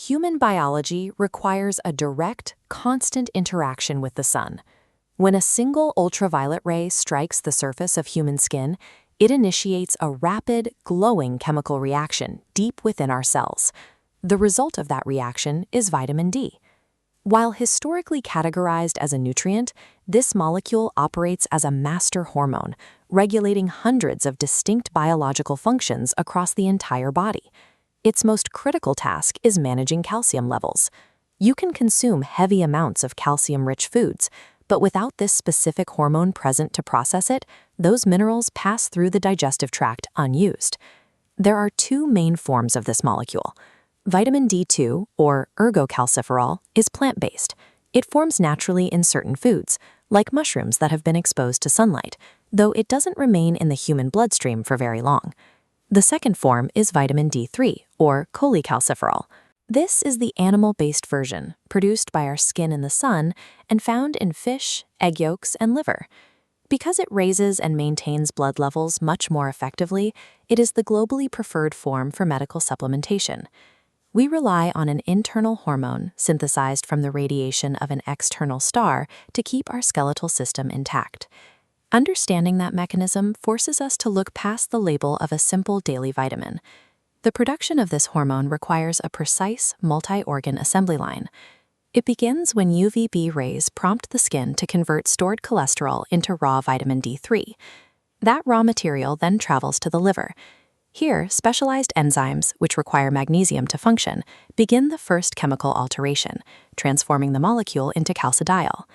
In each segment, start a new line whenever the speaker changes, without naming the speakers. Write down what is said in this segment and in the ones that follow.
Human biology requires a direct, constant interaction with the sun. When a single ultraviolet ray strikes the surface of human skin, it initiates a rapid, glowing chemical reaction deep within our cells. The result of that reaction is vitamin D. While historically categorized as a nutrient, this molecule operates as a master hormone, regulating hundreds of distinct biological functions across the entire body. Its most critical task is managing calcium levels. You can consume heavy amounts of calcium-rich foods, but without this specific hormone present to process it, those minerals pass through the digestive tract unused. There are two main forms of this molecule. Vitamin D2, or ergocalciferol, is plant-based. It forms naturally in certain foods, like mushrooms that have been exposed to sunlight, though it doesn't remain in the human bloodstream for very long. The second form is vitamin D3, or cholecalciferol. This is the animal-based version, produced by our skin in the sun and found in fish, egg yolks, and liver. Because it raises and maintains blood levels much more effectively, it is the globally preferred form for medical supplementation. We rely on an internal hormone synthesized from the radiation of an external star to keep our skeletal system intact. Understanding that mechanism forces us to look past the label of a simple daily vitamin. The production of this hormone requires a precise multi-organ assembly line. It begins when UVB rays prompt the skin to convert stored cholesterol into raw vitamin D3. That raw material then travels to the liver. Here, specialized enzymes, which require magnesium to function, begin the first chemical alteration, transforming the molecule into calcidiol.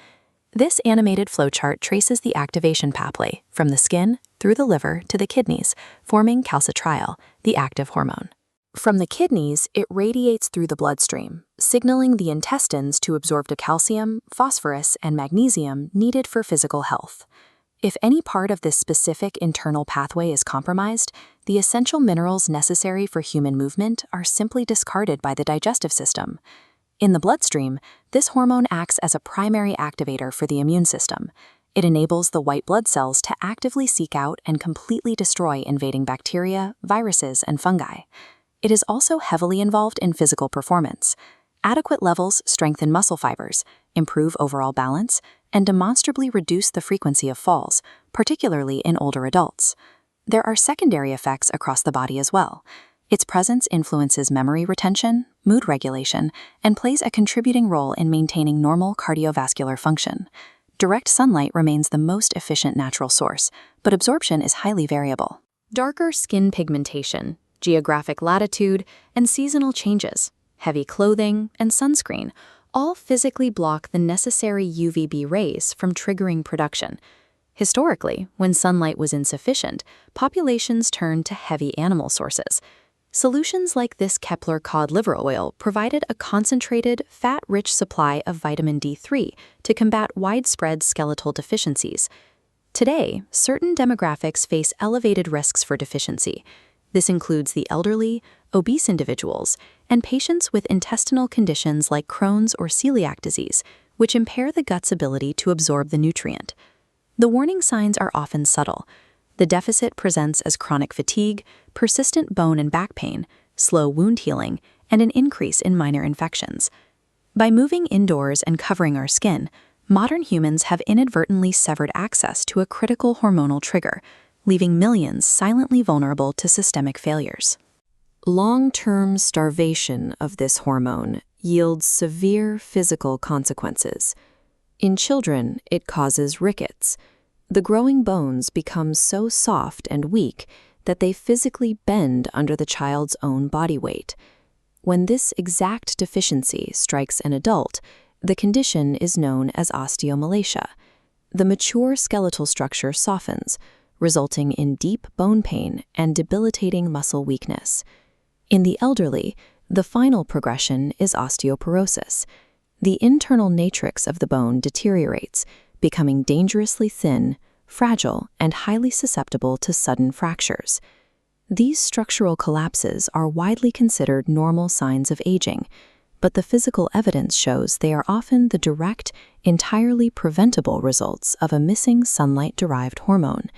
This animated flowchart traces the activation pathway from the skin through the liver to the kidneys, forming calcitriol, the active hormone. From the kidneys, it radiates through the bloodstream, signaling the intestines to absorb the calcium, phosphorus, and magnesium needed for physical health. If any part of this specific internal pathway is compromised, the essential minerals necessary for human movement are simply discarded by the digestive system. In the bloodstream, this hormone acts as a primary activator for the immune system. It enables the white blood cells to actively seek out and completely destroy invading bacteria, viruses, and fungi. It is also heavily involved in physical performance. Adequate levels strengthen muscle fibers, improve overall balance, and demonstrably reduce the frequency of falls, particularly in older adults. There are secondary effects across the body as well. Its presence influences memory retention, mood regulation, and plays a contributing role in maintaining normal cardiovascular function. Direct sunlight remains the most efficient natural source, but absorption is highly variable. Darker skin pigmentation, geographic latitude, and seasonal changes, heavy clothing, and sunscreen all physically block the necessary UVB rays from triggering production. Historically, when sunlight was insufficient, populations turned to heavy animal sources. Solutions like this Kepler cod liver oil provided a concentrated, fat-rich supply of vitamin D3 to combat widespread skeletal deficiencies. Today, certain demographics face elevated risks for deficiency. This includes the elderly, obese individuals, and patients with intestinal conditions like Crohn's or celiac disease, which impair the gut's ability to absorb the nutrient. The warning signs are often subtle. The deficit presents as chronic fatigue, persistent bone and back pain, slow wound healing, and an increase in minor infections. By moving indoors and covering our skin, modern humans have inadvertently severed access to a critical hormonal trigger, leaving millions silently vulnerable to systemic failures. Long-term starvation of this hormone yields severe physical consequences. In children, it causes rickets. The growing bones become so soft and weak that they physically bend under the child's own body weight. When this exact deficiency strikes an adult, the condition is known as osteomalacia. The mature skeletal structure softens, resulting in deep bone pain and debilitating muscle weakness. In the elderly, the final progression is osteoporosis. The internal matrix of the bone deteriorates, becoming dangerously thin, fragile, and highly susceptible to sudden fractures. These structural collapses are widely considered normal signs of aging, but the physical evidence shows they are often the direct, entirely preventable results of a missing sunlight-derived hormone.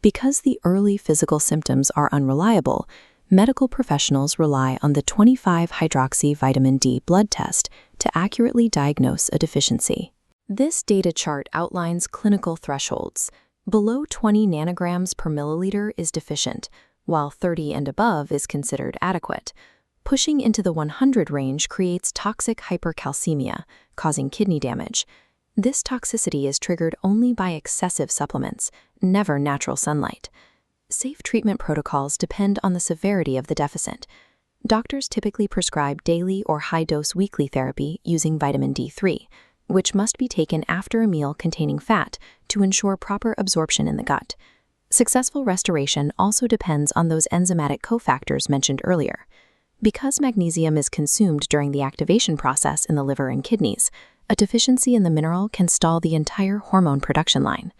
Because the early physical symptoms are unreliable, medical professionals rely on the 25-hydroxy vitamin D blood test to accurately diagnose a deficiency. This data chart outlines clinical thresholds. Below 20 nanograms per milliliter is deficient, while 30 and above is considered adequate. Pushing into the 100 range creates toxic hypercalcemia, causing kidney damage. This toxicity is triggered only by excessive supplements, never natural sunlight. Safe treatment protocols depend on the severity of the deficit. Doctors typically prescribe daily or high-dose weekly therapy using vitamin D3, which must be taken after a meal containing fat to ensure proper absorption in the gut. Successful restoration also depends on those enzymatic cofactors mentioned earlier. Because magnesium is consumed during the activation process in the liver and kidneys, a deficiency in the mineral can stall the entire hormone production line.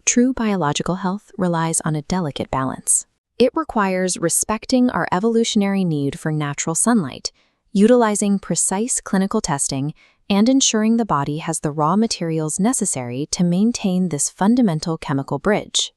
True biological health relies on a delicate balance. It requires respecting our evolutionary need for natural sunlight, utilizing precise clinical testing, and ensuring the body has the raw materials necessary to maintain this fundamental chemical bridge.